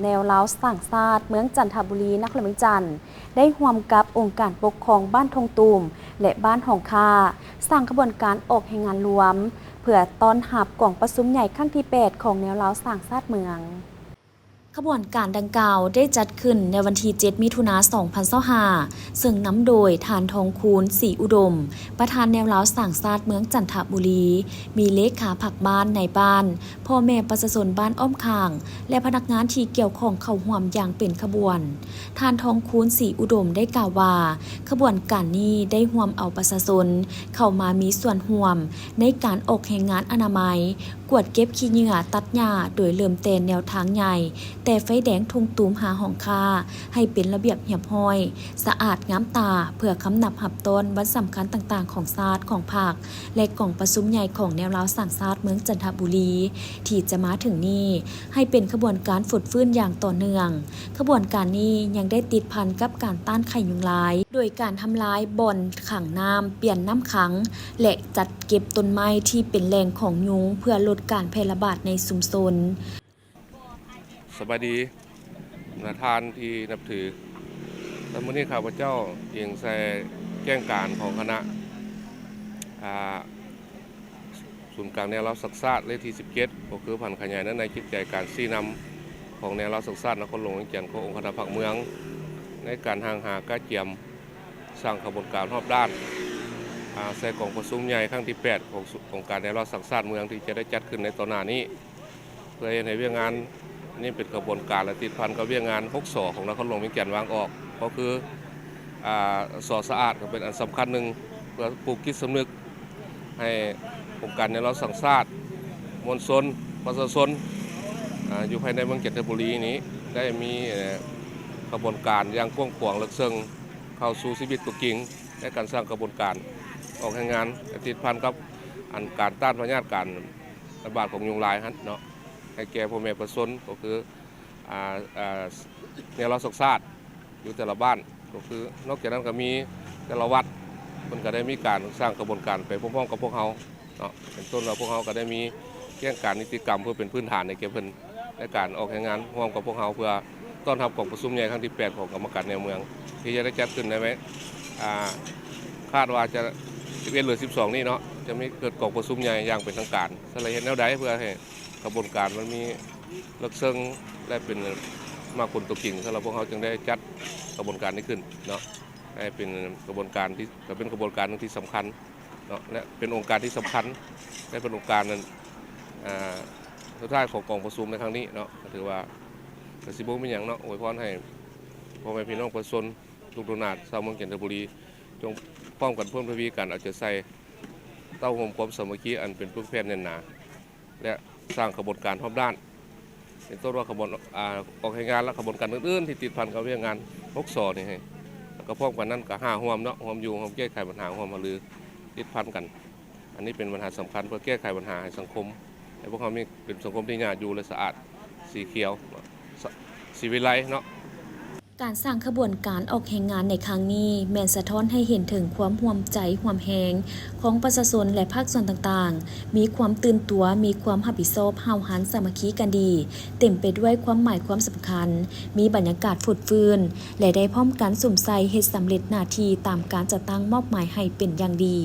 แนวล้าวสร้างชาติเมืองจันทบุรีนครเมืองจันทร์ได้ร่วมกับองค์การปกครองบ้านทงตูมและบ้านหองคาสร้างขบวนการออกแห่งงานรวมเพื่อต้อนรับกล่องประชุมใหญ่ครั้งที่ 8 ของแนวล้าวสร้างชาติเมืองขบวนการดังกล่าวได้จัดขึ้นในวันที่ 7 มิถุนายน 2025 ซึ่งนำโดยฐานทองคูณ ศรีอุดม ประธานแนวล้าวสร้างชาติเมืองจันทบุรี มีเลขาผักบ้านในบ้าน พ่อแม่ประชาชนบ้านอ้อมข้าง และพนักงานที่เกี่ยวข้องเข้าร่วมอย่างเป็นขบวนฐานทองคูณ ศรีอุดมได้กล่าวว่า ขบวนการนี้ได้ร่วมเอาประชาชนเข้ามามีส่วนร่วมในการออกแห่งงานอนามัยกวดเก็บขี้เหงื่อตัดหญ้าโดยเริ่มแต่แนวทางใหญ่แต่ไฟแดงทงตูมหาห้องคาให้เป็นระเบียบเรียบร้อยสะอาดงามตาเพื่อคำนับหับต้นวันสำคัญต่างๆของชาติของภาคและกล่องประชุมใหญ่ของแนวล้าวสร้างชาติเมืองจันทบุรีที่จะมาถึงนี้ให้เป็นขบวนการฝึกฟื้นอย่างต่อเนื่องขบวนการนี้ยังได้ติดพันกับการต้านไข่ยุงลายโดยการทำลายบ่อนขังน้ำเปลี่ยนน้ำขังและจัดเก็บต้นไม้ที่เป็นแหล่งของยุงเพื่อลดการแพร่ระบาดในชุมชนสวัสดีนาทานที่นับถือและมื้อนี้ข้าพเจ้าเอียงใส่แก้งการของคณะศูนย์กลางแนวรับศักดิ์ศาสตร์เลขที่17ก็คือพันขยายนั้นในจิตใจการชี้นำของแนวรับศักดิ์ศาสตร์นครหลวงเวียงจันทร์ขององค์คณะผักเมืองในการห่างหากระเจียมสร้างขบวนการรอบด้านใส่กล่องประชุมใหญ่ครั้งที่ 8 ขององค์การแนวรับศักดิ์ศาสตร์เมืองที่จะได้จัดขึ้นในตอนหน้านี้เพื่อให้เวียงงานนี่เป็นกระบวนการและติดพันกับเวียงงาน6 สอของนครหลวงเวียงจันทร์วางออกก็คือสอสะอาดก็เป็นอันสำคัญหนึ่งเพื่อปลูกจิตสำนึกให้องค์การในเราสังชาติมวลชนประชาชนอยู่ภายในเมืองจันทบุรีนี้ได้มีกระบวนการอย่างกว้างขวางลึกซึ้งเข้าสู่ชีวิตตัวจริงในการสร้างกระบวนการออกแห่งงานติดพันกับอันการต้านพยาธิการระบาดของยุงลายเนาะให้แก่พ่อแม่ประชาชนก็คือเนี่ยเราศึกษาอยู่แต่ละบ้านก็คือนอกจากนั้นก็มีแต่ละวัดมันก็ได้มีการสร้างกระบวนการไปพร้อมๆกับพวกเขาเนาะเป็นต้นเราพวกเขาก็ได้มีแก้งการนิติกรรมเพื่อเป็นพื้นฐานในเก็บเพิ่นในการออกแห่งงานร่วมกับพวกเขาเพื่อต้อนรับกล่องประชุมใหญ่ครั้งที่ 8 ของกรรมการแนวเมืองที่จะได้จัดขึ้นได้ไหมคาดว่าจะ11 หรือ 12นี่เนาะจะมีเกิดกล่องประชุมใหญ่อย่างเป็นทางการสลายเห็นแนวใดเพื่อให้กระบวนการมันมีลึกซึ้งได้เป็นมากคนตัวจริงสำหรับพวกเขาจึงได้จัดกระบวนการนี้ขึ้นเนาะให้เป็นกระบวนการที่เป็นกระบวนการที่สำคัญเนาะและเป็นองค์การที่สำคัญได้เป็นองค์การนั้นสุดท้ายของกองประชุมในครั้งนี้เนาะถือว่ากสิบุมีอย่างเนาะอวยพรให้พ่อแม่พี่น้องประชาชนทุกนาชาวเมืองจันทบุรีจงป้องกันเพิ่มทวีการเอาใจใส่เต้าห่มความสามัคคีอันเป็นพึ่งแผ่นแน่นหนาและสร้างกระบวนการรอบด้านเป็นต้นว่าขบวนออกแห่งงานและขบวนการอื่นๆที่ติดพันกับเรื่องงาน6 สอนี่ให้แล้วก็พร้อมกันนั้นก็5 ห่วมเนาะห่วมอยู่ห่วมแก้ไขปัญหาห่วมมาลือติดพันกันอันนี้เป็นปัญหาสำคัญเพื่อแก้ไขปัญหาให้สังคมให้พวกเขามีเป็นสังคมที่น่าอยู่และสะอาดสีเขียวสีวิไลเนาะการสร้างขบวนการออกแห่งงานในครั้งนี้แม่นสะท้อนให้เห็นถึงความห่วงใจห่วงแหงของประชาชนและภาคส่วนต่างๆมีความตื่นตัวมีความรับผิดชอบเฮาหันสามัคคีกันดีเต็มไปด้วยความหมายความสำคัญมีบรรยากาศฝุดฟื้นและได้พร้อมกันสุ่มใส่เฮ็ดสำเร็จหน้าที่ตามการจัดตั้งมอบหมายให้เป็นอย่างดี